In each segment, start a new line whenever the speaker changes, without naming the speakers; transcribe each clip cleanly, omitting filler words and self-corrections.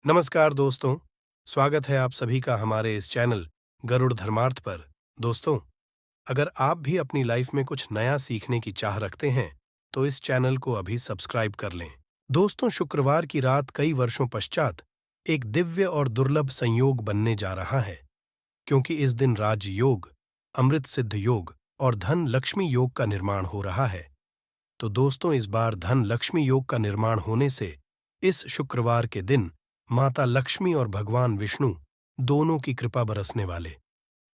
नमस्कार दोस्तों, स्वागत है आप सभी का हमारे इस चैनल गरुड़ धर्मार्थ पर। दोस्तों, अगर आप भी अपनी लाइफ में कुछ नया सीखने की चाह रखते हैं, तो इस चैनल को अभी सब्सक्राइब कर लें। दोस्तों, शुक्रवार की रात कई वर्षों पश्चात एक दिव्य और दुर्लभ संयोग बनने जा रहा है, क्योंकि इस दिन राजयोग, अमृत सिद्ध योग और धन लक्ष्मी योग का निर्माण हो रहा है। तो दोस्तों, इस बार धन लक्ष्मी योग का निर्माण होने से इस शुक्रवार के दिन माता लक्ष्मी और भगवान विष्णु दोनों की कृपा बरसने वाले।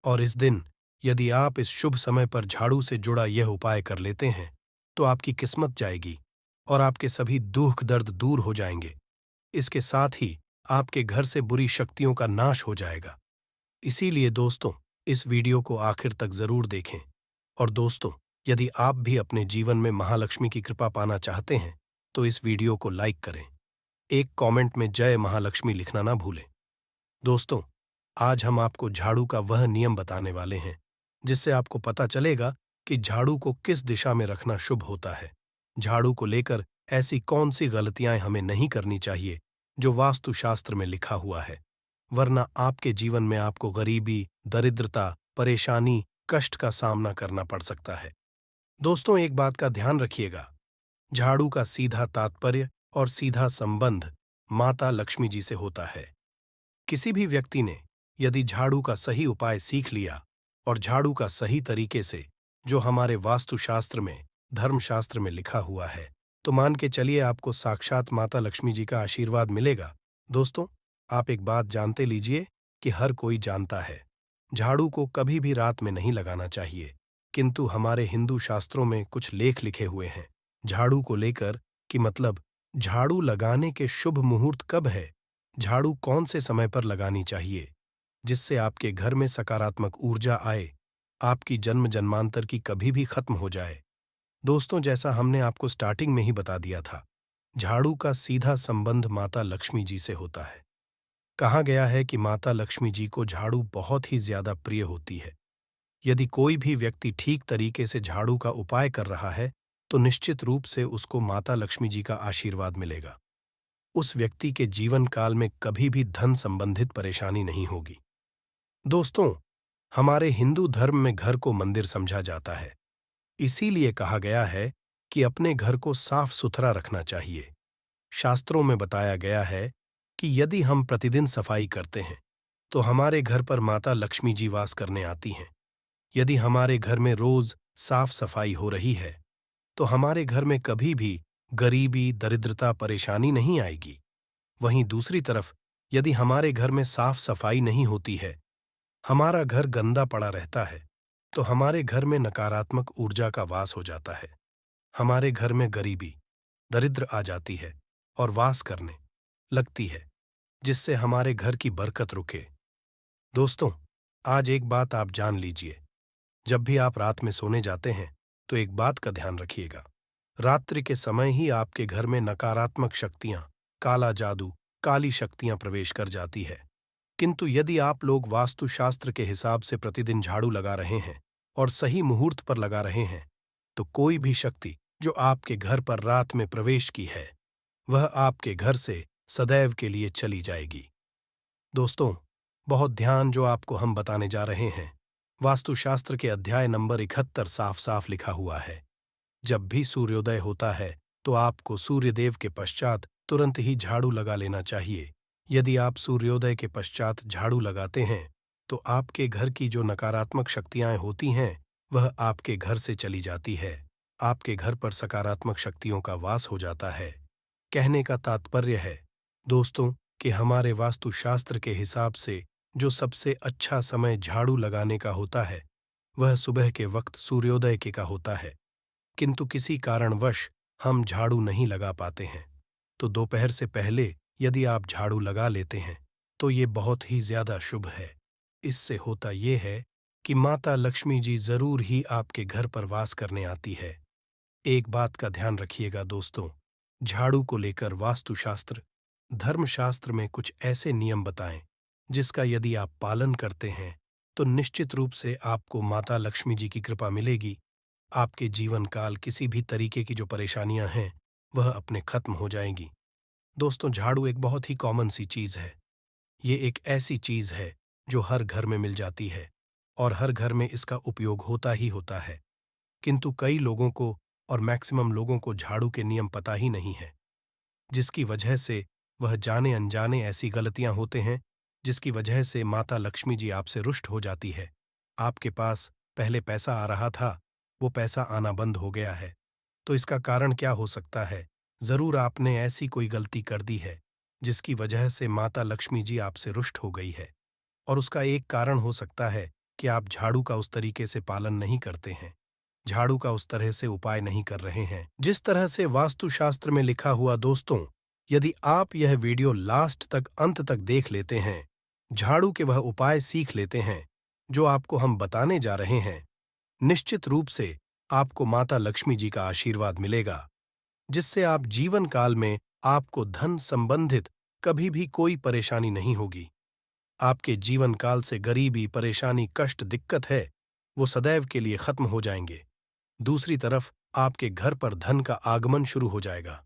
और इस दिन यदि आप इस शुभ समय पर झाड़ू से जुड़ा यह उपाय कर लेते हैं, तो आपकी किस्मत जाएगी और आपके सभी दुख दर्द दूर हो जाएंगे। इसके साथ ही आपके घर से बुरी शक्तियों का नाश हो जाएगा। इसीलिए दोस्तों, इस वीडियो को आखिर तक जरूर देखें। और दोस्तों, यदि आप भी अपने जीवन में महालक्ष्मी की कृपा पाना चाहते हैं, तो इस वीडियो को लाइक करें। एक कमेंट में जय महालक्ष्मी लिखना ना भूलें। दोस्तों, आज हम आपको झाड़ू का वह नियम बताने वाले हैं, जिससे आपको पता चलेगा कि झाड़ू को किस दिशा में रखना शुभ होता है। झाड़ू को लेकर ऐसी कौन सी गलतियां हमें नहीं करनी चाहिए, जो वास्तुशास्त्र में लिखा हुआ है, वरना आपके जीवन में आपको गरीबी, दरिद्रता, परेशानी, कष्ट का सामना करना पड़ सकता है। दोस्तों, एक बात का ध्यान रखिएगा, झाड़ू का सीधा तात्पर्य और सीधा संबंध माता लक्ष्मी जी से होता है। किसी भी व्यक्ति ने यदि झाड़ू का सही उपाय सीख लिया और झाड़ू का सही तरीके से, जो हमारे वास्तुशास्त्र में, धर्मशास्त्र में लिखा हुआ है, तो मान के चलिए आपको साक्षात माता लक्ष्मी जी का आशीर्वाद मिलेगा। दोस्तों, आप एक बात जानते लीजिए कि हर कोई जानता है, झाड़ू को कभी भी रात में नहीं लगाना चाहिए, किंतु हमारे हिंदू शास्त्रों में कुछ लेख लिखे हुए हैं झाड़ू को लेकर, कि मतलब झाड़ू लगाने के शुभ मुहूर्त कब है, झाड़ू कौन से समय पर लगानी चाहिए, जिससे आपके घर में सकारात्मक ऊर्जा आए, आपकी जन्म जन्मांतर की कभी भी खत्म हो जाए। दोस्तों, जैसा हमने आपको स्टार्टिंग में ही बता दिया था, झाड़ू का सीधा संबंध माता लक्ष्मी जी से होता है। कहा गया है कि माता लक्ष्मी जी को झाड़ू बहुत ही ज्यादा प्रिय होती है। यदि कोई भी व्यक्ति ठीक तरीके से झाड़ू का उपाय कर रहा है, तो निश्चित रूप से उसको माता लक्ष्मी जी का आशीर्वाद मिलेगा। उस व्यक्ति के जीवन काल में कभी भी धन संबंधित परेशानी नहीं होगी। दोस्तों, हमारे हिंदू धर्म में घर को मंदिर समझा जाता है। इसीलिए कहा गया है कि अपने घर को साफ सुथरा रखना चाहिए। शास्त्रों में बताया गया है कि यदि हम प्रतिदिन सफाई करते हैं, तो हमारे घर पर माता लक्ष्मी जी वास करने आती हैं। यदि हमारे घर में रोज साफ सफाई हो रही है, तो हमारे घर में कभी भी गरीबी, दरिद्रता, परेशानी नहीं आएगी। वहीं दूसरी तरफ, यदि हमारे घर में साफ सफाई नहीं होती है, हमारा घर गंदा पड़ा रहता है, तो हमारे घर में नकारात्मक ऊर्जा का वास हो जाता है। हमारे घर में गरीबी, दरिद्र आ जाती है और वास करने लगती है, जिससे हमारे घर की बरकत रुके। दोस्तों, आज एक बात आप जान लीजिए, जब भी आप रात में सोने जाते हैं, तो एक बात का ध्यान रखिएगा, रात्रि के समय ही आपके घर में नकारात्मक शक्तियां, काला जादू, काली शक्तियां प्रवेश कर जाती है। किंतु यदि आप लोग वास्तुशास्त्र के हिसाब से प्रतिदिन झाड़ू लगा रहे हैं और सही मुहूर्त पर लगा रहे हैं, तो कोई भी शक्ति जो आपके घर पर रात में प्रवेश की है, वह आपके घर से सदैव के लिए चली जाएगी। दोस्तों, बहुत ध्यान, जो आपको हम बताने जा रहे हैं, वास्तुशास्त्र के अध्याय नंबर 71 साफ साफ लिखा हुआ है। जब भी सूर्योदय होता है, तो आपको सूर्यदेव के पश्चात तुरंत ही झाड़ू लगा लेना चाहिए। यदि आप सूर्योदय के पश्चात झाड़ू लगाते हैं, तो आपके घर की जो नकारात्मक शक्तियां होती हैं, वह आपके घर से चली जाती है। आपके घर पर सकारात्मक शक्तियों का वास हो जाता है। कहने का तात्पर्य है, दोस्तों, कि हमारे वास्तुशास्त्र के हिसाब से जो सबसे अच्छा समय झाड़ू लगाने का होता है, वह सुबह के वक्त सूर्योदय के का होता है। किंतु किसी कारणवश हम झाड़ू नहीं लगा पाते हैं, तो दोपहर से पहले यदि आप झाड़ू लगा लेते हैं, तो ये बहुत ही ज्यादा शुभ है। इससे होता ये है कि माता लक्ष्मी जी जरूर ही आपके घर पर वास करने आती है। एक बात का ध्यान रखिएगा दोस्तों, झाड़ू को लेकर वास्तुशास्त्र, धर्मशास्त्र में कुछ ऐसे नियम बताएं, जिसका यदि आप पालन करते हैं, तो निश्चित रूप से आपको माता लक्ष्मी जी की कृपा मिलेगी। आपके जीवन काल किसी भी तरीके की जो परेशानियां हैं, वह अपने खत्म हो जाएंगी। दोस्तों, झाड़ू एक बहुत ही कॉमन सी चीज है। ये एक ऐसी चीज है जो हर घर में मिल जाती है और हर घर में इसका उपयोग होता ही होता है। किंतु कई लोगों को और मैक्सिमम लोगों को झाड़ू के नियम पता ही नहीं है, जिसकी वजह से वह जाने अनजाने ऐसी गलतियां होते हैं जिसकी वजह से माता लक्ष्मी जी आपसे रुष्ट हो जाती है। आपके पास पहले पैसा आ रहा था, वो पैसा आना बंद हो गया है। तो इसका कारण क्या हो सकता है? जरूर आपने ऐसी कोई गलती कर दी है जिसकी वजह से माता लक्ष्मी जी आपसे रुष्ट हो गई है। और उसका एक कारण हो सकता है कि आप झाड़ू का उस तरीके से पालन नहीं करते हैं, झाड़ू का उस तरह से उपाय नहीं कर रहे हैं जिस तरह से वास्तुशास्त्र में लिखा हुआ। दोस्तों, यदि आप यह वीडियो लास्ट तक अंत तक देख लेते हैं, झाड़ू के वह उपाय सीख लेते हैं जो आपको हम बताने जा रहे हैं, निश्चित रूप से आपको माता लक्ष्मी जी का आशीर्वाद मिलेगा, जिससे आप जीवन काल में आपको धन संबंधित कभी भी कोई परेशानी नहीं होगी। आपके जीवन काल से गरीबी, परेशानी, कष्ट, दिक्कत है, वो सदैव के लिए खत्म हो जाएंगे। दूसरी तरफ आपके घर पर धन का आगमन शुरू हो जाएगा।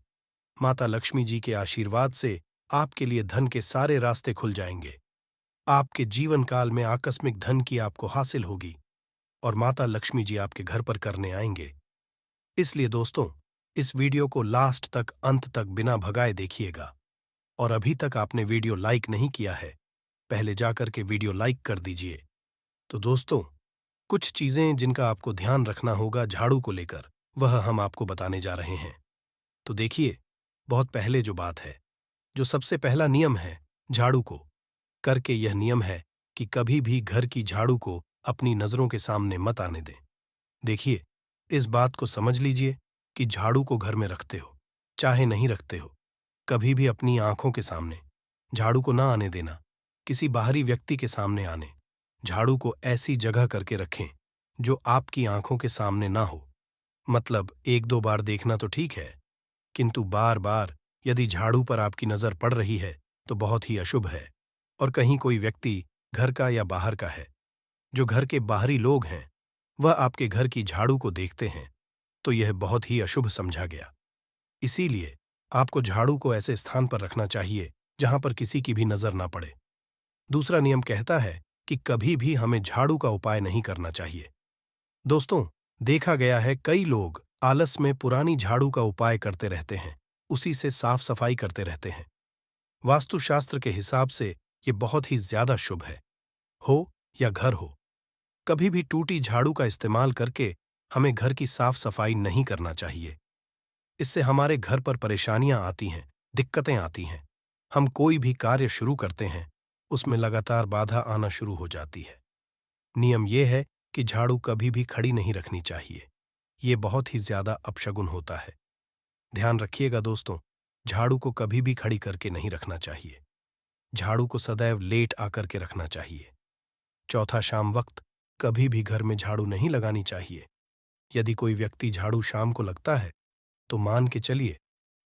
माता लक्ष्मी जी के आशीर्वाद से आपके लिए धन के सारे रास्ते खुल जाएंगे। आपके जीवन काल में आकस्मिक धन की आपको हासिल होगी और माता लक्ष्मी जी आपके घर पर करने आएंगे। इसलिए दोस्तों, इस वीडियो को लास्ट तक अंत तक बिना भगाए देखिएगा। और अभी तक आपने वीडियो लाइक नहीं किया है, पहले जाकर के वीडियो लाइक कर दीजिए। तो दोस्तों, कुछ चीजें जिनका आपको ध्यान रखना होगा झाड़ू को लेकर, वह हम आपको बताने जा रहे हैं। तो देखिए, बहुत पहले जो बात है, जो सबसे पहला नियम है झाड़ू को करके, यह नियम है कि कभी भी घर की झाड़ू को अपनी नजरों के सामने मत आने दें। देखिए, इस बात को समझ लीजिए कि झाड़ू को घर में रखते हो चाहे नहीं रखते हो, कभी भी अपनी आंखों के सामने झाड़ू को ना आने देना। किसी बाहरी व्यक्ति के सामने आने झाड़ू को ऐसी जगह करके रखें जो आपकी आंखों के सामने ना हो। मतलब एक दो बार देखना तो ठीक है, किंतु बार बार यदि झाड़ू पर आपकी नजर पड़ रही है तो बहुत ही अशुभ है। और कहीं कोई व्यक्ति घर का या बाहर का है, जो घर के बाहरी लोग हैं, वह आपके घर की झाड़ू को देखते हैं, तो यह बहुत ही अशुभ समझा गया। इसीलिए आपको झाड़ू को ऐसे स्थान पर रखना चाहिए जहां पर किसी की भी नजर ना पड़े। दूसरा नियम कहता है कि कभी भी हमें झाड़ू का उपाय नहीं करना चाहिए। दोस्तों, देखा गया है कई लोग आलस में पुरानी झाड़ू का उपाय करते रहते हैं, उसी से साफ सफाई करते रहते हैं। वास्तुशास्त्र के हिसाब से ये बहुत ही ज्यादा शुभ है। हो या घर हो, कभी भी टूटी झाड़ू का इस्तेमाल करके हमें घर की साफ सफाई नहीं करना चाहिए। इससे हमारे घर पर परेशानियां आती हैं, दिक्कतें आती हैं। हम कोई भी कार्य शुरू करते हैं, उसमें लगातार बाधा आना शुरू हो जाती है। नियम यह है कि झाड़ू कभी भी खड़ी नहीं रखनी चाहिए। ये बहुत ही ज्यादा अपशगुन होता है। ध्यान रखिएगा दोस्तों, झाड़ू को कभी भी खड़ी करके नहीं रखना चाहिए। झाड़ू को सदैव लेट आकर के रखना चाहिए। चौथा, शाम वक्त कभी भी घर में झाड़ू नहीं लगानी चाहिए। यदि कोई व्यक्ति झाड़ू शाम को लगता है तो मान के चलिए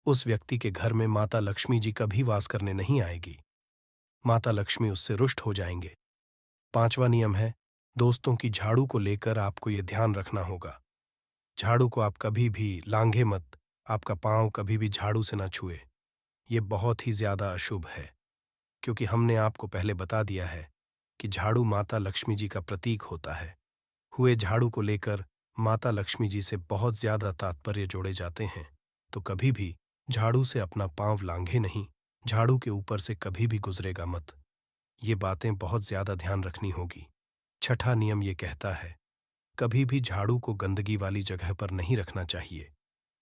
उस व्यक्ति के घर में माता लक्ष्मी जी कभी वास करने नहीं आएगी। माता लक्ष्मी उससे रुष्ट हो जाएंगे। पांचवा नियम है दोस्तों की झाड़ू को लेकर आपको ये ध्यान रखना होगा, झाड़ू को आप कभी भी लांघे मत, आपका पांव कभी भी झाड़ू से ना छुए। ये बहुत ही ज्यादा अशुभ है, क्योंकि हमने आपको पहले बता दिया है कि झाड़ू माता लक्ष्मी जी का प्रतीक होता है। हुए झाड़ू को लेकर माता लक्ष्मी जी से बहुत ज्यादा तात्पर्य जोड़े जाते हैं। तो कभी भी झाड़ू से अपना पांव लांघे नहीं, झाड़ू के ऊपर से कभी भी गुजरेगा मत। ये बातें बहुत ज्यादा ध्यान रखनी होगी। छठा नियम ये कहता है कभी भी झाड़ू को गंदगी वाली जगह पर नहीं रखना चाहिए।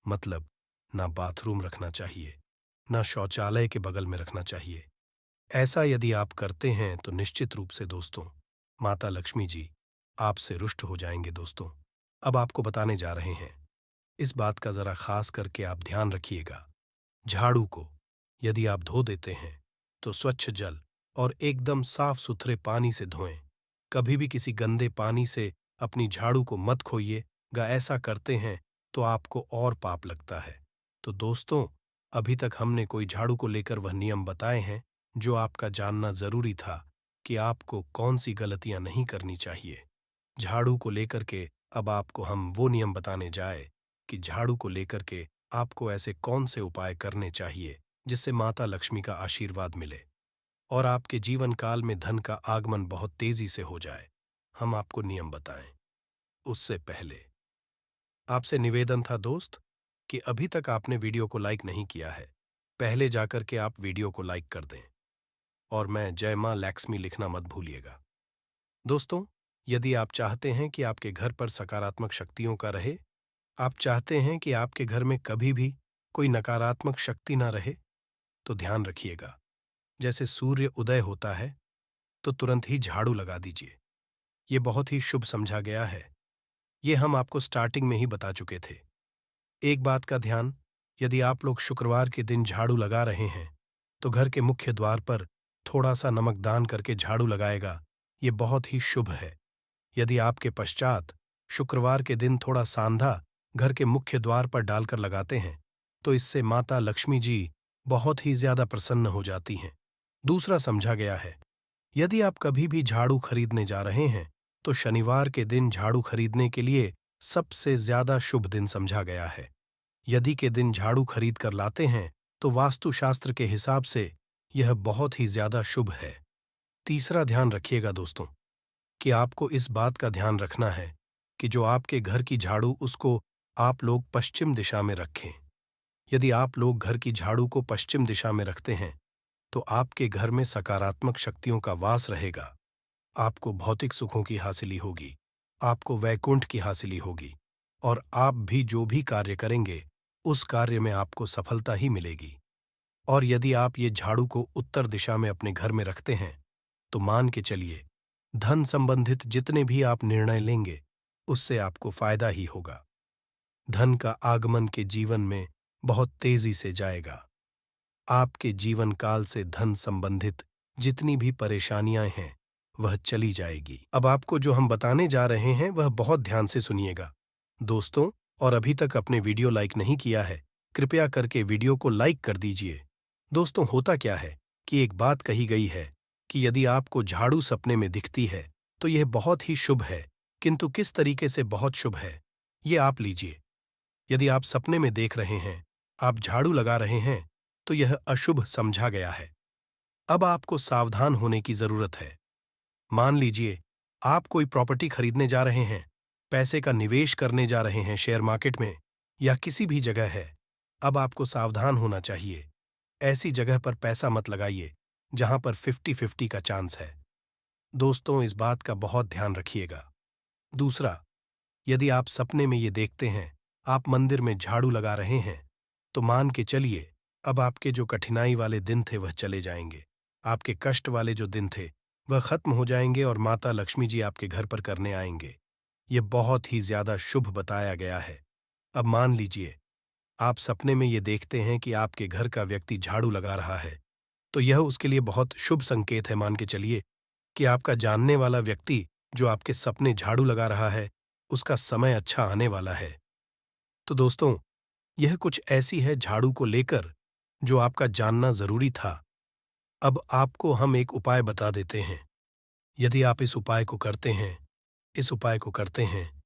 मतलब ना बाथरूम रखना चाहिए, ना शौचालय के बगल में रखना चाहिए। ऐसा यदि आप करते हैं तो निश्चित रूप से दोस्तों माता लक्ष्मी जी आपसे रुष्ट हो जाएंगे। दोस्तों, अब आपको बताने जा रहे हैं, इस बात का जरा खास करके आप ध्यान रखिएगा। झाड़ू को यदि आप धो देते हैं तो स्वच्छ जल और एकदम साफ सुथरे पानी से धोएं। कभी भी किसी गंदे पानी से अपनी झाड़ू को मत खोइएगा। ऐसा करते हैं तो आपको और पाप लगता है। तो दोस्तों, अभी तक हमने कोई झाड़ू को लेकर वह नियम बताए हैं जो आपका जानना जरूरी था कि आपको कौन सी गलतियां नहीं करनी चाहिए। झाड़ू को लेकर के अब आपको हम वो नियम बताने जाए कि झाड़ू को लेकर के आपको ऐसे कौन से उपाय करने चाहिए जिससे माता लक्ष्मी का आशीर्वाद मिले और आपके जीवन काल में धन का आगमन बहुत तेजी से हो जाए। हम आपको नियम बताएं। उससे पहले आपसे निवेदन था दोस्त कि अभी तक आपने वीडियो को लाइक नहीं किया है, पहले जाकर के आप वीडियो को लाइक कर दें और मैं जय मां लक्ष्मी लिखना मत भूलिएगा। दोस्तों, यदि आप चाहते हैं कि आपके घर पर सकारात्मक शक्तियों का रहे, आप चाहते हैं कि आपके घर में कभी भी कोई नकारात्मक शक्ति ना रहे, तो ध्यान रखिएगा। जैसे सूर्य उदय होता है तो तुरंत ही झाड़ू लगा दीजिए। ये बहुत ही शुभ समझा गया है। ये हम आपको स्टार्टिंग में ही बता चुके थे। एक बात का ध्यान, यदि आप लोग शुक्रवार के दिन झाड़ू लगा रहे हैं तो घर के मुख्य द्वार पर थोड़ा सा नमक दान करके झाड़ू लगाएगा, ये बहुत ही शुभ है। यदि आपके पश्चात शुक्रवार के दिन थोड़ा सांधा घर के मुख्य द्वार पर डालकर लगाते हैं तो इससे माता लक्ष्मी जी बहुत ही ज्यादा प्रसन्न हो जाती हैं। दूसरा समझा गया है, यदि आप कभी भी झाड़ू खरीदने जा रहे हैं तो शनिवार के दिन झाड़ू खरीदने के लिए सबसे ज्यादा शुभ दिन समझा गया है। यदि के दिन झाड़ू खरीद कर लाते हैं तो वास्तुशास्त्र के हिसाब से यह बहुत ही ज्यादा शुभ है। तीसरा ध्यान रखिएगा दोस्तों कि आपको इस बात का ध्यान रखना है कि जो आपके घर की झाड़ू उसको आप लोग पश्चिम दिशा में रखें। यदि आप लोग घर की झाड़ू को पश्चिम दिशा में रखते हैं तो आपके घर में सकारात्मक शक्तियों का वास रहेगा। आपको भौतिक सुखों की हासिली होगी, आपको वैकुंठ की हासिली होगी और आप भी जो भी कार्य करेंगे उस कार्य में आपको सफलता ही मिलेगी। और यदि आप ये झाड़ू को उत्तर दिशा में अपने घर में रखते हैं तो मान के चलिए धन संबंधित जितने भी आप निर्णय लेंगे उससे आपको फायदा ही होगा। धन का आगमन के जीवन में बहुत तेजी से जाएगा। आपके जीवन काल से धन संबंधित जितनी भी परेशानियां हैं वह चली जाएगी। अब आपको जो हम बताने जा रहे हैं वह बहुत ध्यान से सुनिएगा दोस्तों। और अभी तक अपने वीडियो लाइक नहीं किया है, कृपया करके वीडियो को लाइक कर दीजिए। दोस्तों, होता क्या है कि एक बात कही गई है कि यदि आपको झाड़ू सपने में दिखती है तो यह बहुत ही शुभ है, किंतु किस तरीके से बहुत शुभ है ये आप लीजिए। यदि आप सपने में देख रहे हैं, आप झाड़ू लगा रहे हैं, तो यह अशुभ समझा गया है। अब आपको सावधान होने की जरूरत है। मान लीजिए आप कोई प्रॉपर्टी खरीदने जा रहे हैं, पैसे का निवेश करने जा रहे हैं शेयर मार्केट में या किसी भी जगह है। अब आपको सावधान होना चाहिए। ऐसी जगह पर पैसा मत लगाइए जहां पर 50-50 का चांस है। दोस्तों, इस बात का बहुत ध्यान रखिएगा। दूसरा, यदि आप सपने में ये देखते हैं आप मंदिर में झाड़ू लगा रहे हैं तो मान के चलिए अब आपके जो कठिनाई वाले दिन थे वह चले जाएंगे। आपके कष्ट वाले जो दिन थे वह खत्म हो जाएंगे और माता लक्ष्मी जी आपके घर पर करने आएंगे। ये बहुत ही ज्यादा शुभ बताया गया है। अब मान लीजिए आप सपने में ये देखते हैं कि आपके घर का व्यक्ति झाड़ू लगा रहा है, तो यह उसके लिए बहुत शुभ संकेत है। मान के चलिए कि आपका जानने वाला व्यक्ति जो आपके सपने झाड़ू लगा रहा है उसका समय अच्छा आने वाला है। तो दोस्तों, यह कुछ ऐसी है झाड़ू को लेकर जो आपका जानना जरूरी था। अब आपको हम एक उपाय बता देते हैं। यदि आप इस उपाय को करते हैं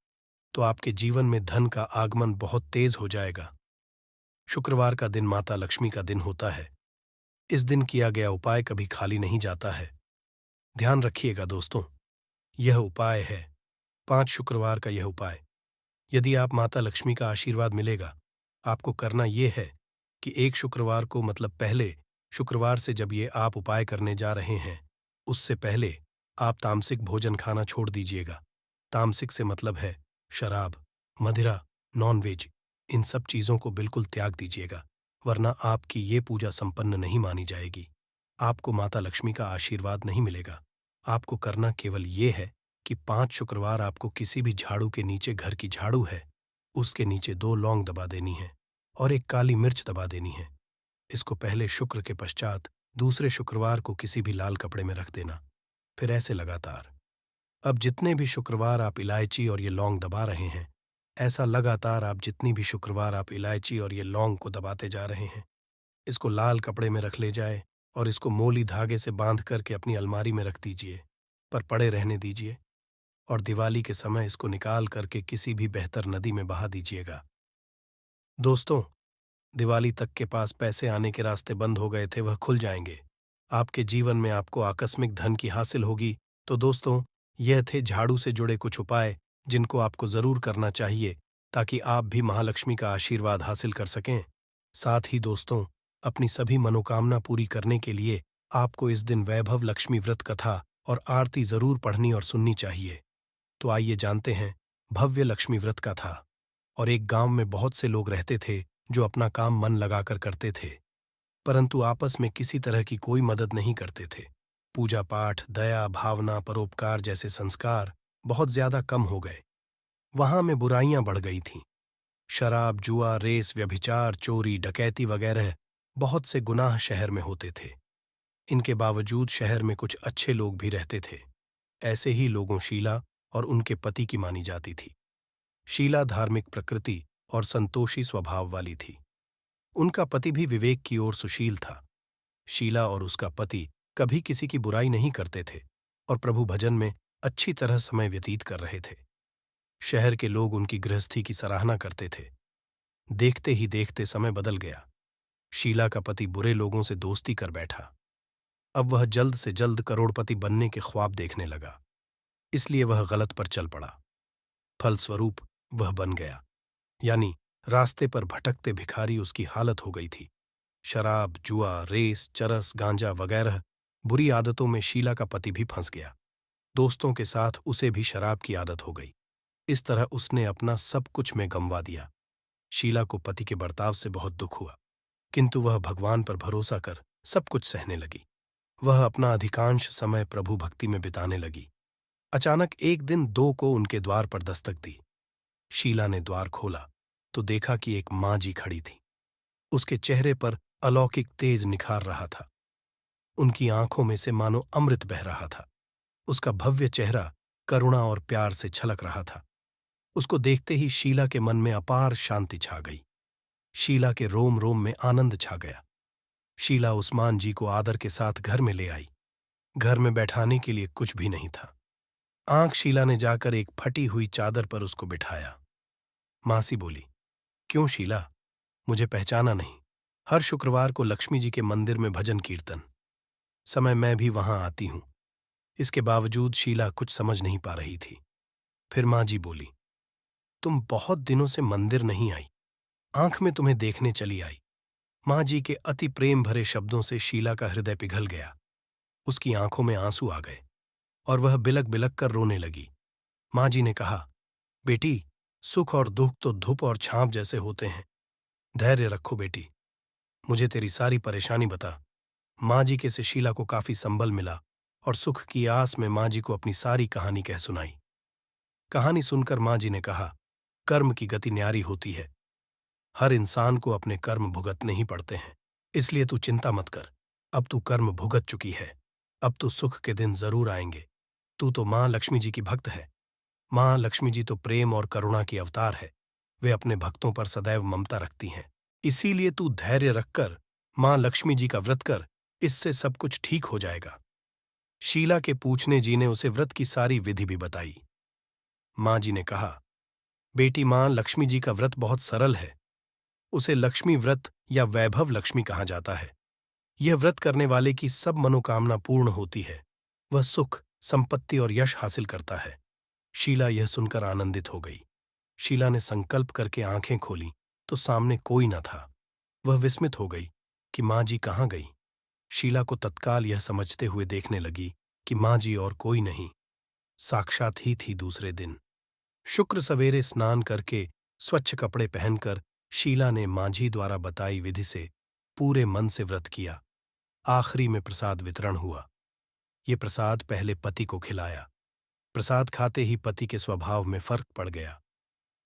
तो आपके जीवन में धन का आगमन बहुत तेज हो जाएगा। शुक्रवार का दिन माता लक्ष्मी का दिन होता है। इस दिन किया गया उपाय कभी खाली नहीं जाता है। ध्यान रखिएगा दोस्तों, यह उपाय है 5 शुक्रवार का। यह उपाय यदि आप माता लक्ष्मी का आशीर्वाद मिलेगा, आपको करना यह है कि एक शुक्रवार को मतलब पहले शुक्रवार से जब ये आप उपाय करने जा रहे हैं उससे पहले आप तामसिक भोजन खाना छोड़ दीजिएगा। तामसिक से मतलब है शराब, मदिरा, नॉनवेज, इन सब चीज़ों को बिल्कुल त्याग दीजिएगा, वरना आपकी ये पूजा संपन्न नहीं मानी जाएगी। आपको माता लक्ष्मी का आशीर्वाद नहीं मिलेगा। आपको करना केवल ये है कि 5 शुक्रवार आपको किसी भी झाड़ू के नीचे, घर की झाड़ू है उसके नीचे 2 लौंग दबा देनी है और एक काली मिर्च दबा देनी है। इसको पहले शुक्र के पश्चात दूसरे शुक्रवार को किसी भी लाल कपड़े में रख देना, फिर ऐसे लगातार। अब जितने भी शुक्रवार आप इलायची और ये लौंग दबा रहे हैं, ऐसा लगातार आप जितनी भी शुक्रवार आप इलायची और ये लौंग को दबाते जा रहे हैं। इसको लाल कपड़े में रख ले जाए और इसको मोली धागे से बांध करके अपनी अलमारी में रख दीजिए, पर पड़े रहने दीजिए और दिवाली के समय इसको निकाल करके किसी भी बेहतर नदी में बहा दीजिएगा। दोस्तों, दिवाली तक के पास पैसे आने के रास्ते बंद हो गए थे, वह खुल जाएंगे। आपके जीवन में आपको आकस्मिक धन की हासिल होगी। तो दोस्तों, यह थे झाड़ू से जुड़े कुछ उपाय जिनको आपको ज़रूर करना चाहिए ताकि आप भी महालक्ष्मी का आशीर्वाद हासिल कर सकें। साथ ही दोस्तों, अपनी सभी मनोकामना पूरी करने के लिए आपको इस दिन वैभव लक्ष्मी व्रत कथा और आरती ज़रूर पढ़नी और सुननी चाहिए। तो आइए जानते हैं भव्य लक्ष्मी व्रत का था। और एक गांव में बहुत से लोग रहते थे जो अपना काम मन लगाकर करते थे, परंतु आपस में किसी तरह की कोई मदद नहीं करते थे। पूजा पाठ, दया भावना, परोपकार जैसे संस्कार बहुत ज्यादा कम हो गए। वहां में बुराइयां बढ़ गई थीं। शराब, जुआ, रेस, व्यभिचार, चोरी, डकैती वगैरह बहुत से गुनाह शहर में होते थे। इनके बावजूद शहर में कुछ अच्छे लोग भी रहते थे। ऐसे ही लोगों शीला और उनके पति की मानी जाती थी। शीला धार्मिक प्रकृति और संतोषी स्वभाव वाली थी। उनका पति भी विवेक की ओर सुशील था। शीला और उसका पति कभी किसी की बुराई नहीं करते थे और प्रभु भजन में अच्छी तरह समय व्यतीत कर रहे थे। शहर के लोग उनकी गृहस्थी की सराहना करते थे। देखते ही देखते समय बदल गया। शीला का पति बुरे लोगों से दोस्ती कर बैठा। अब वह जल्द से जल्द करोड़पति बनने के ख्वाब देखने लगा, इसलिए वह गलत पर चल पड़ा। फलस्वरूप वह बन गया, यानी रास्ते पर भटकते भिखारी उसकी हालत हो गई थी। शराब, जुआ, रेस, चरस, गांजा वगैरह बुरी आदतों में शीला का पति भी फंस गया। दोस्तों के साथ उसे भी शराब की आदत हो गई। इस तरह उसने अपना सब कुछ में गंवा दिया। शीला को पति के बर्ताव से बहुत दुख हुआ, किंतु वह भगवान पर भरोसा कर सब कुछ सहने लगी। वह अपना अधिकांश समय प्रभु भक्ति में बिताने लगी। अचानक एक दिन 2 को उनके द्वार पर दस्तक दी। शीला ने द्वार खोला तो देखा कि एक माँ जी खड़ी थी। उसके चेहरे पर अलौकिक तेज निखार रहा था। उनकी आंखों में से मानो अमृत बह रहा था। उसका भव्य चेहरा करुणा और प्यार से छलक रहा था। उसको देखते ही शीला के मन में अपार शांति छा गई। शीला के रोम रोम में आनंद छा गया। शीला उस्मान जी को आदर के साथ घर में ले आई। घर में बैठाने के लिए कुछ भी नहीं था। आंख शीला ने जाकर एक फटी हुई चादर पर उसको बिठाया। मासी बोली, क्यों शीला, मुझे पहचाना नहीं? हर शुक्रवार को लक्ष्मी जी के मंदिर में भजन कीर्तन समय मैं भी वहां आती हूं। इसके बावजूद शीला कुछ समझ नहीं पा रही थी। फिर माँ जी बोली, तुम बहुत दिनों से मंदिर नहीं आई, आंख में तुम्हें देखने चली आई। माँ जी के अति प्रेम भरे शब्दों से शीला का हृदय पिघल गया। उसकी आंखों में आंसू आ गए और वह बिलक बिलक कर रोने लगी। माँ जी ने कहा, बेटी, सुख और दुख तो धूप और छांव जैसे होते हैं। धैर्य रखो बेटी, मुझे तेरी सारी परेशानी बता। माँ जी के से शीला को काफी संबल मिला और सुख की आस में माँ जी को अपनी सारी कहानी कह सुनाई। कहानी सुनकर माँ जी ने कहा, कर्म की गति न्यारी होती है। हर इंसान को अपने कर्म भुगतने ही पड़ते हैं, इसलिए तू चिंता मत कर। अब तू कर्म भुगत चुकी है, अब तो सुख के दिन जरूर आएंगे। तू तो माँ लक्ष्मी जी की भक्त है। माँ लक्ष्मी जी तो प्रेम और करुणा की अवतार है। वे अपने भक्तों पर सदैव ममता रखती हैं। इसीलिए तू धैर्य रखकर माँ लक्ष्मी जी का व्रत कर, इससे सब कुछ ठीक हो जाएगा। शीला के पूछने जी ने उसे व्रत की सारी विधि भी बताई। माँ जी ने कहा, बेटी, माँ लक्ष्मी जी का व्रत बहुत सरल है। उसे लक्ष्मी व्रत या वैभव लक्ष्मी कहा जाता है। यह व्रत करने वाले की सब मनोकामना पूर्ण होती है। वह सुख, संपत्ति और यश हासिल करता है। शीला यह सुनकर आनंदित हो गई। शीला ने संकल्प करके आंखें खोलीं तो सामने कोई न था। वह विस्मित हो गई कि माँ जी कहाँ गई। शीला को तत्काल यह समझते हुए देखने लगी कि माँ जी और कोई नहीं, साक्षात ही थी। दूसरे दिन शुक्र सवेरे स्नान करके स्वच्छ कपड़े पहनकर शीला ने माँझी द्वारा बताई विधि से पूरे मन से व्रत किया। आखिरी में प्रसाद वितरण हुआ। ये प्रसाद पहले पति को खिलाया। प्रसाद खाते ही पति के स्वभाव में फर्क पड़ गया।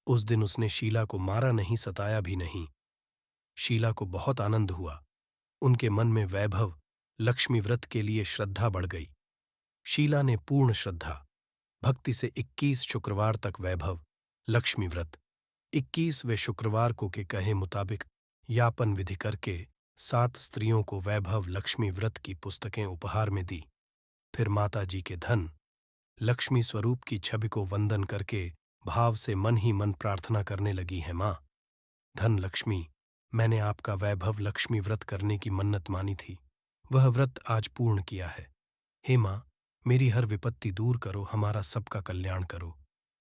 उस दिन उसने शीला को मारा नहीं, सताया भी नहीं। शीला को बहुत आनंद हुआ। उनके मन में वैभव लक्ष्मी व्रत के लिए श्रद्धा बढ़ गई। शीला ने पूर्ण श्रद्धा भक्ति से 21 शुक्रवार तक वैभव लक्ष्मी व्रत 21वें शुक्रवार को के कहे मुताबिक यापन विधि करके 7 स्त्रियों को वैभव लक्ष्मी व्रत की पुस्तकें उपहार में दी। फिर माता जी के धन लक्ष्मी स्वरूप की छवि को वंदन करके भाव से मन ही मन प्रार्थना करने लगी है, माँ, धन लक्ष्मी मैंने आपका वैभव लक्ष्मी व्रत करने की मन्नत मानी थी, वह व्रत आज पूर्ण किया है। हे माँ, मेरी हर विपत्ति दूर करो, हमारा सबका कल्याण करो।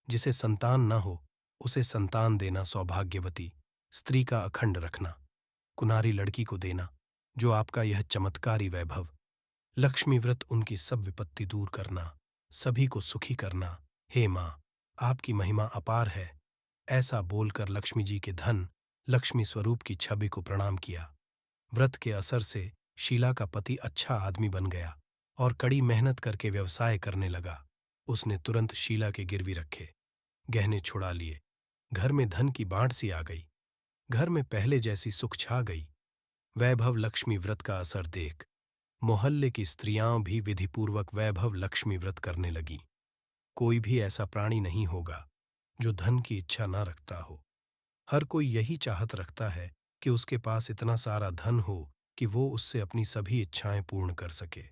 जिसे संतान न हो, उसे संतान देना, सौभाग्यवती स्त्री का अखंड रखना, कुनारी लड़की को देना, जो आपका यह चमत्कारी वैभव। लक्ष्मी व्रत उनकी सब विपत्ति दूर करना, सभी को सुखी करना। हे माँ, आपकी महिमा अपार है। ऐसा बोलकर लक्ष्मी जी के धन, लक्ष्मी स्वरूप की छवि को प्रणाम किया। व्रत के असर से शीला का पति अच्छा आदमी बन गया और कड़ी मेहनत करके व्यवसाय करने लगा। उसने तुरंत शीला के गिरवी रखे, गहने छुड़ा लिए। घर में धन की बाढ़ सी आ गई। घर में पहले जैसी सुख छा गई। वैभव लक्ष्मी व्रत का असर देख मोहल्ले की स्त्रियां भी विधिपूर्वक वैभव लक्ष्मी व्रत करने लगी। कोई भी ऐसा प्राणी नहीं होगा जो धन की इच्छा न रखता हो। हर कोई यही चाहत रखता है कि उसके पास इतना सारा धन हो कि वो उससे अपनी सभी इच्छाएं पूर्ण कर सके।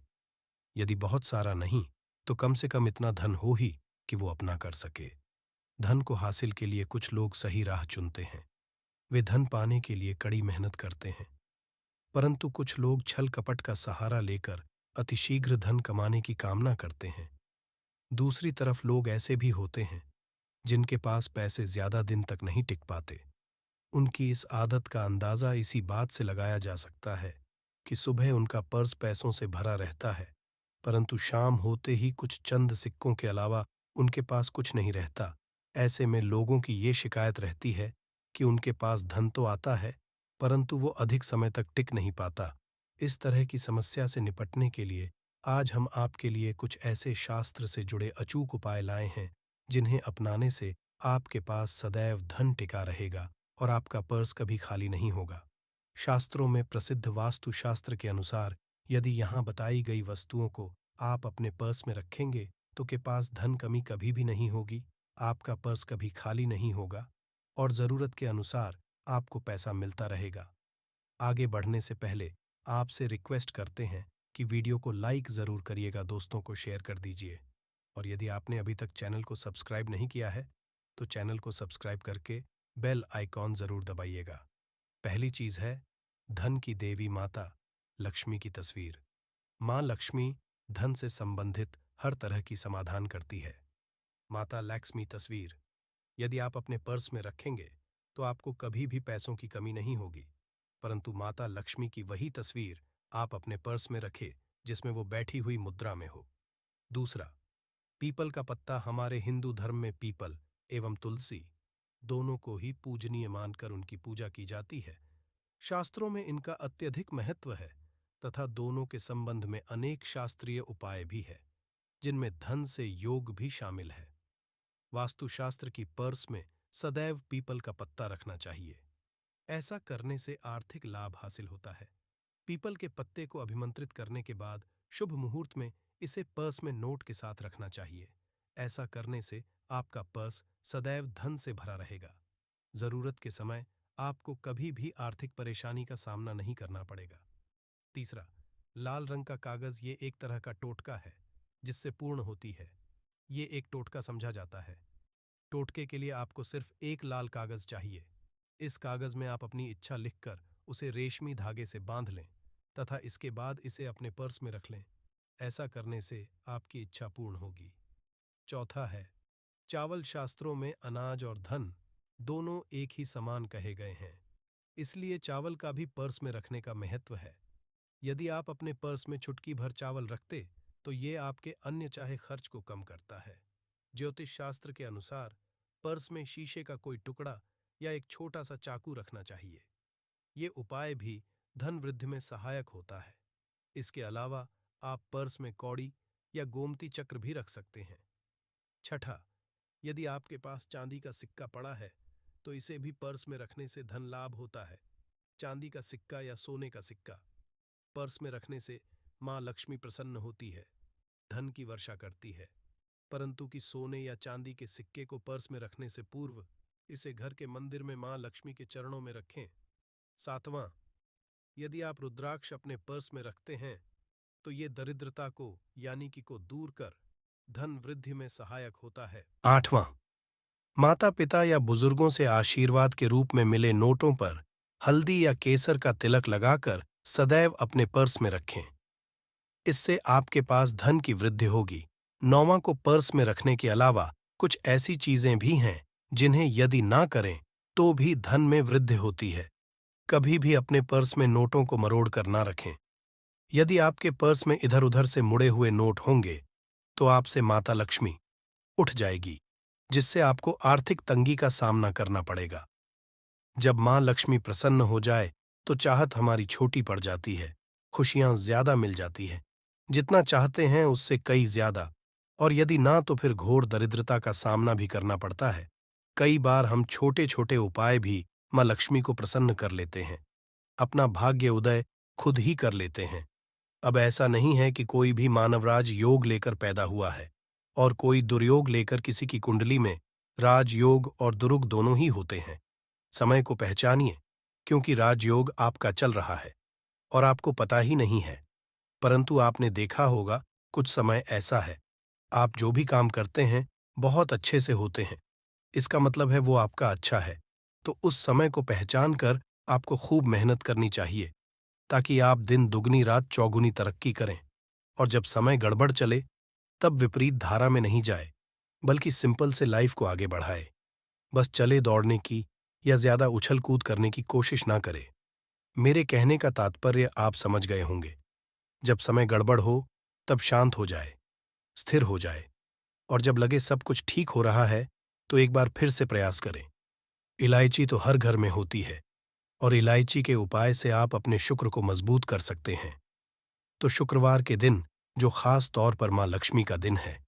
यदि बहुत सारा नहीं, तो कम से कम इतना धन हो ही कि वो अपना कर सके। धन को हासिल के लिए कुछ लोग सही राह चुनते हैं। वे धन पाने के लिए कड़ी मेहनत करते हैं, परंतु कुछ लोग छल कपट का सहारा लेकर अतिशीघ्र धन कमाने की कामना करते हैं। दूसरी तरफ लोग ऐसे भी होते हैं जिनके पास पैसे ज्यादा दिन तक नहीं टिक पाते। उनकी इस आदत का अंदाजा इसी बात से लगाया जा सकता है कि सुबह उनका पर्स पैसों से भरा रहता है, परंतु शाम होते ही कुछ चंद सिक्कों के अलावा उनके पास कुछ नहीं रहता। ऐसे में लोगों की ये शिकायत रहती है कि उनके पास धन तो आता है, परंतु वो अधिक समय तक टिक नहीं पाता। इस तरह की समस्या से निपटने के लिए आज हम आपके लिए कुछ ऐसे शास्त्र से जुड़े अचूक उपाय लाए हैं, जिन्हें अपनाने से आपके पास सदैव धन टिका रहेगा और आपका पर्स कभी खाली नहीं होगा। शास्त्रों में प्रसिद्ध वास्तुशास्त्र के अनुसार यदि यहाँ बताई गई वस्तुओं को आप अपने पर्स में रखेंगे तो के पास धन कमी कभी भी नहीं होगी, आपका पर्स कभी खाली नहीं होगा और ज़रूरत के अनुसार आपको पैसा मिलता रहेगा। आगे बढ़ने से पहले आपसे रिक्वेस्ट करते हैं कि वीडियो को लाइक ज़रूर करिएगा, दोस्तों को शेयर कर दीजिए। और यदि आपने अभी तक चैनल को सब्सक्राइब नहीं किया है, तो चैनल को सब्सक्राइब करके बेल आइकॉन ज़रूर दबाइएगा। पहली चीज़ है धन की देवी माता लक्ष्मी की तस्वीर। माँ लक्ष्मी धन से संबंधित हर तरह की समाधान करती है। माता लक्ष्मी तस्वीर यदि आप अपने पर्स में रखेंगे तो आपको कभी भी पैसों की कमी नहीं होगी, परंतु माता लक्ष्मी की वही तस्वीर आप अपने पर्स में रखें जिसमें वो बैठी हुई मुद्रा में हो। दूसरा, पीपल का पत्ता। हमारे हिंदू धर्म में पीपल एवं तुलसी दोनों को ही पूजनीय मानकर उनकी पूजा की जाती है। शास्त्रों में इनका अत्यधिक महत्व है तथा दोनों के संबंध में अनेक शास्त्रीय उपाय भी है, जिनमें धन से योग भी शामिल है। वास्तुशास्त्र की पर्स में सदैव पीपल का पत्ता रखना चाहिए। ऐसा करने से आर्थिक लाभ हासिल होता है। पीपल के पत्ते को अभिमंत्रित करने के बाद शुभ मुहूर्त में इसे पर्स में नोट के साथ रखना चाहिए। ऐसा करने से आपका पर्स सदैव धन से भरा रहेगा। जरूरत के समय आपको कभी भी आर्थिक परेशानी का सामना नहीं करना पड़ेगा। तीसरा, लाल रंग का कागज। ये एक तरह का टोटका है जिससे पूर्ण होती है। ये एक टोटका समझा जाता है। टोटके के लिए आपको सिर्फ एक लाल कागज चाहिए। इस कागज में आप अपनी इच्छा लिखकर उसे रेशमी धागे से बांध लें तथा इसके बाद इसे अपने पर्स में रख लें। ऐसा करने से आपकी इच्छा पूर्ण होगी। चौथा है चावल। शास्त्रों में अनाज और धन दोनों एक ही समान कहे गए हैं, इसलिए चावल का भी पर्स में रखने का महत्व है। यदि आप अपने पर्स में चुटकी भर चावल रखते तो ये आपके अन्य चाहे खर्च को कम करता है। ज्योतिष शास्त्र के अनुसार पर्स में शीशे का कोई टुकड़ा या एक छोटा सा चाकू रखना चाहिए। ये उपाय भी धन वृद्धि में सहायक होता है। इसके अलावा आप पर्स में कौड़ी या गोमती चक्र भी रख सकते हैं। छठा, यदि आपके पास चांदी का सिक्का पड़ा है तो इसे भी पर्स में रखने से धन लाभ होता है। चांदी का सिक्का या सोने का सिक्का पर्स में रखने से माँ लक्ष्मी प्रसन्न होती है, धन की वर्षा करती है, परंतु कि सोने या चांदी के सिक्के को पर्स में रखने से पूर्व इसे घर के मंदिर में माँ लक्ष्मी के चरणों में रखें। सातवां, यदि आप रुद्राक्ष अपने पर्स में रखते हैं तो ये दरिद्रता को यानी कि को दूर कर धन वृद्धि में सहायक होता है। आठवां, माता पिता या बुजुर्गों से आशीर्वाद के रूप में मिले नोटों पर हल्दी या केसर का तिलक लगाकर सदैव अपने पर्स में रखें। इससे आपके पास धन की वृद्धि होगी। 9वां को पर्स में रखने के अलावा कुछ ऐसी चीजें भी हैं जिन्हें यदि ना करें तो भी धन में वृद्धि होती है। कभी भी अपने पर्स में नोटों को मरोड़ कर ना रखें। यदि आपके पर्स में इधर उधर से मुड़े हुए नोट होंगे तो आपसे माता लक्ष्मी उठ जाएगी, जिससे आपको आर्थिक तंगी का सामना करना पड़ेगा। जब मां लक्ष्मी प्रसन्न हो जाए तो चाहत हमारी छोटी पड़ जाती है, खुशियां ज्यादा मिल जाती हैं, जितना चाहते हैं उससे कई ज्यादा। और यदि ना तो फिर घोर दरिद्रता का सामना भी करना पड़ता है। कई बार हम छोटे छोटे उपाय भी मां लक्ष्मी को प्रसन्न कर लेते हैं, अपना भाग्य उदय खुद ही कर लेते हैं। अब ऐसा नहीं है कि कोई भी मानवराज योग लेकर पैदा हुआ है और कोई दुर्योग लेकर। किसी की कुंडली में राजयोग और दुरुग दोनों ही होते हैं। समय को पहचानिए, क्योंकि राजयोग आपका चल रहा है और आपको पता ही नहीं है। परंतु आपने देखा होगा, कुछ समय ऐसा है, आप जो भी काम करते हैं बहुत अच्छे से होते हैं। इसका मतलब है वो आपका अच्छा है। तो उस समय को पहचान कर आपको खूब मेहनत करनी चाहिए, ताकि आप दिन दुगनी रात चौगुनी तरक्की करें। और जब समय गड़बड़ चले तब विपरीत धारा में नहीं जाए, बल्कि सिंपल से लाइफ को आगे बढ़ाए। बस चले दौड़ने की या ज्यादा उछल कूद करने की कोशिश ना करें। मेरे कहने का तात्पर्य आप समझ गए होंगे। जब समय गड़बड़ हो तब शांत हो जाए, स्थिर हो जाए, और जब लगे सब कुछ ठीक हो रहा है तो एक बार फिर से प्रयास करें। इलायची तो हर घर में होती है और इलायची के उपाय से आप अपने शुक्र को मजबूत कर सकते हैं। तो शुक्रवार के दिन, जो खास तौर पर मां लक्ष्मी का दिन है,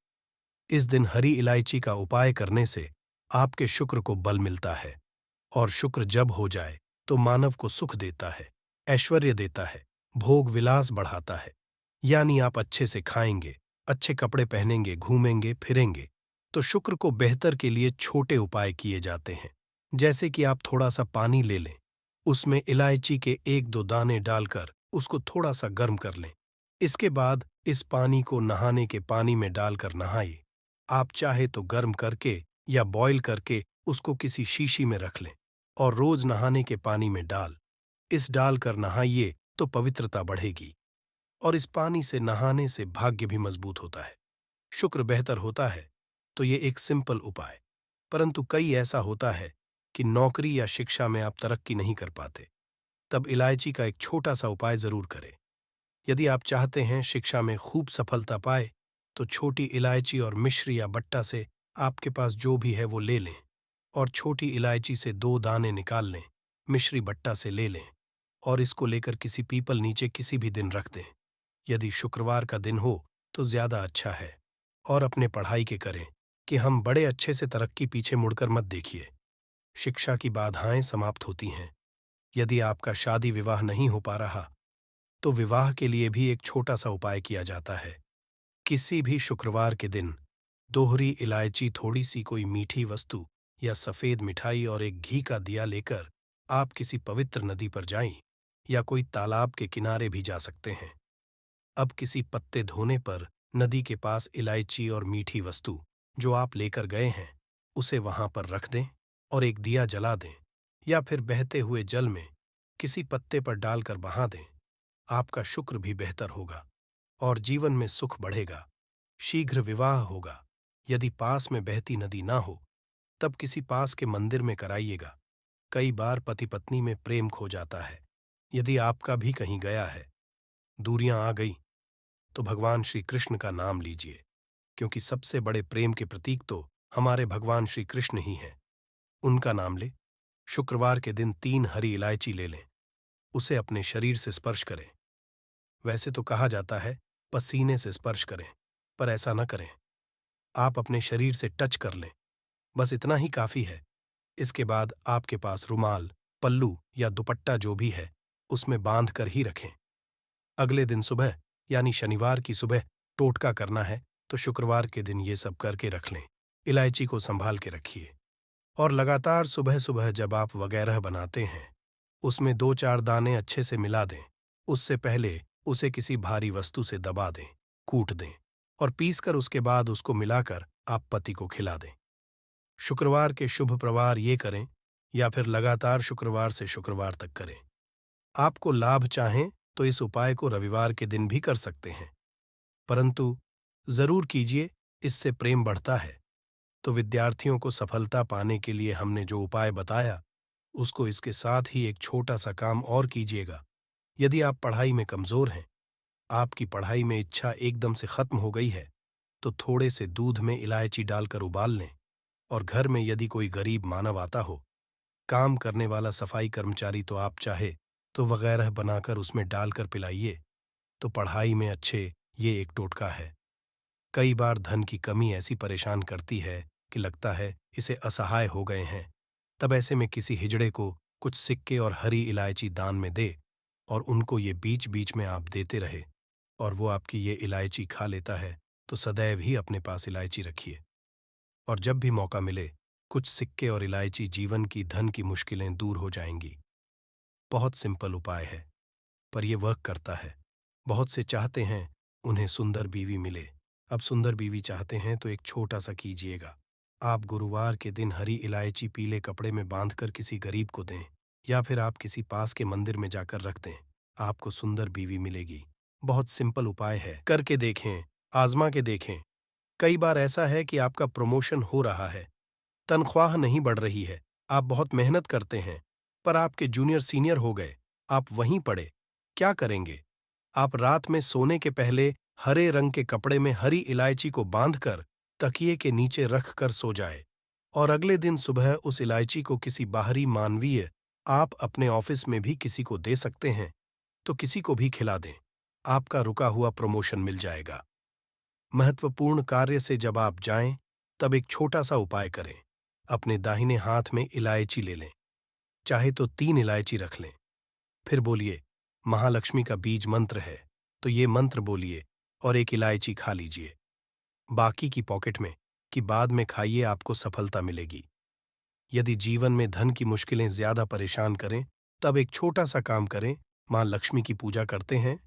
इस दिन हरी इलायची का उपाय करने से आपके शुक्र को बल मिलता है। और शुक्र जब हो जाए तो मानव को सुख देता है, ऐश्वर्य देता है, भोग विलास बढ़ाता है। यानी आप अच्छे से खाएंगे, अच्छे कपड़े पहनेंगे, घूमेंगे फिरेंगे। तो शुक्र को बेहतर के लिए छोटे उपाय किए जाते हैं, जैसे कि आप थोड़ा सा पानी ले लें, उसमें इलायची के 1-2 दाने डालकर उसको थोड़ा सा गर्म कर लें। इसके बाद इस पानी को नहाने के पानी में डालकर नहाइए। आप चाहे तो गर्म करके या बॉईल करके उसको किसी शीशी में रख लें और रोज नहाने के पानी में डाल कर नहाइए तो पवित्रता बढ़ेगी। और इस पानी से नहाने से भाग्य भी मजबूत होता है, शुक्र बेहतर होता है। तो ये एक सिंपल उपाय। परंतु कई ऐसा होता है कि नौकरी या शिक्षा में आप तरक्की नहीं कर पाते, तब इलायची का एक छोटा सा उपाय जरूर करें। यदि आप चाहते हैं शिक्षा में खूब सफलता पाए, तो छोटी इलायची और मिश्र या बट्टा से आपके पास जो भी है वो ले लें और छोटी इलायची से 2 दाने निकाल लें, मिश्री बट्टा से ले लें और इसको लेकर किसी पीपल नीचे किसी भी दिन रख दें। यदि शुक्रवार का दिन हो तो ज्यादा अच्छा है। और अपने पढ़ाई के करें कि हम बड़े अच्छे से तरक्की पीछे मुड़कर मत देखिए। शिक्षा की बाधाएं समाप्त होती हैं। यदि आपका शादी विवाह नहीं हो पा रहा, तो विवाह के लिए भी एक छोटा सा उपाय किया जाता है। किसी भी शुक्रवार के दिन दोहरी इलायची, थोड़ी सी कोई मीठी वस्तु या सफेद मिठाई और एक घी का दिया लेकर आप किसी पवित्र नदी पर जाएं, या कोई तालाब के किनारे भी जा सकते हैं। अब किसी पत्ते धोने पर नदी के पास इलायची और मीठी वस्तु जो आप लेकर गए हैं उसे वहां पर रख दें और एक दिया जला दें, या फिर बहते हुए जल में किसी पत्ते पर डालकर बहा दें। आपका शुक्र भी बेहतर होगा और जीवन में सुख बढ़ेगा। शीघ्र विवाह होगा। यदि पास में बहती नदी ना हो तब किसी पास के मंदिर में कराइएगा। कई बार पति पत्नी में प्रेम खो जाता है। यदि आपका भी कहीं गया है, दूरियां आ गई, तो भगवान श्री कृष्ण का नाम लीजिए, क्योंकि सबसे बड़े प्रेम के प्रतीक तो हमारे भगवान श्री कृष्ण ही हैं। उनका नाम ले। शुक्रवार के दिन 3 हरी इलायची ले लें, उसे अपने शरीर से स्पर्श करें। वैसे तो कहा जाता है पसीने से स्पर्श करें, पर ऐसा न करें। आप अपने शरीर से टच कर लें, बस इतना ही काफी है। इसके बाद आपके पास रुमाल, पल्लू या दुपट्टा जो भी है उसमें बांध कर ही रखें। अगले दिन सुबह यानी शनिवार की सुबह टोटका करना है, तो शुक्रवार के दिन ये सब करके रख लें। इलायची को संभाल के रखिए और लगातार सुबह सुबह जब आप वगैरह बनाते हैं उसमें 2-4 दाने अच्छे से मिला दें। उससे पहले उसे किसी भारी वस्तु से दबा दें, कूट दें और पीसकर उसके बाद उसको मिलाकर आप पति को खिला दें। शुक्रवार के शुभ प्रवार ये करें, या फिर लगातार शुक्रवार से शुक्रवार तक करें। आपको लाभ चाहें तो इस उपाय को रविवार के दिन भी कर सकते हैं, परंतु जरूर कीजिए, इससे प्रेम बढ़ता है। तो विद्यार्थियों को सफलता पाने के लिए हमने जो उपाय बताया, उसको इसके साथ ही एक छोटा सा काम और कीजिएगा। यदि आप पढ़ाई में कमजोर हैं, आपकी पढ़ाई में इच्छा एकदम से खत्म हो गई है, तो थोड़े से दूध में इलायची डालकर उबाल लें और घर में यदि कोई गरीब मानव आता हो, काम करने वाला सफाई कर्मचारी तो आप चाहे तो वगैरह बनाकर उसमें डालकर पिलाइए। तो पढ़ाई में अच्छे ये एक टोटका है। कई बार धन की कमी ऐसी परेशान करती है कि लगता है इसे असहाय हो गए हैं। तब ऐसे में किसी हिजड़े को कुछ सिक्के और हरी इलायची दान में दे और उनको ये बीच बीच में आप देते रहे और वो आपकी ये इलायची खा लेता है, तो सदैव ही अपने पास इलायची रखिए। और जब भी मौका मिले, कुछ सिक्के और इलायची जीवन की धन की मुश्किलें दूर हो जाएंगी। बहुत सिंपल उपाय है, पर यह वर्क करता है। बहुत से चाहते हैं उन्हें सुंदर बीवी मिले। अब सुंदर बीवी चाहते हैं तो एक छोटा सा कीजिएगा। आप गुरुवार के दिन हरी इलायची पीले कपड़े में बांधकर किसी गरीब को दें, या फिर आप किसी पास के मंदिर में जाकर रख दें। आपको सुंदर बीवी मिलेगी। बहुत सिंपल उपाय है, करके देखें, आजमा के देखें। कई बार ऐसा है कि आपका प्रमोशन हो रहा है, तनख्वाह नहीं बढ़ रही है, आप बहुत मेहनत करते हैं, पर आपके जूनियर सीनियर हो गए, आप वहीं पड़े। क्या करेंगे? आप रात में सोने के पहले हरे रंग के कपड़े में हरी इलायची को बांधकर तकिए के नीचे रख कर सो जाए और अगले दिन सुबह उस इलायची को किसी बाहरी मानवीय, आप अपने ऑफिस में भी किसी को दे सकते हैं, तो किसी को भी खिला दें। आपका रुका हुआ प्रमोशन मिल जाएगा। महत्वपूर्ण कार्य से जब आप जाएं, तब एक छोटा सा उपाय करें। अपने दाहिने हाथ में इलायची ले लें, चाहे तो 3 इलायची रख लें। फिर बोलिए, महालक्ष्मी का बीज मंत्र है, तो ये मंत्र बोलिए और एक इलायची खा लीजिए। बाकी की पॉकेट में, कि बाद में खाइए, आपको सफलता मिलेगी। यदि जीवन में धन की मुश्किलें ज्यादा परेशान करें, तब एक छोटा सा काम करें। मां लक्ष्मी की पूजा करते हैं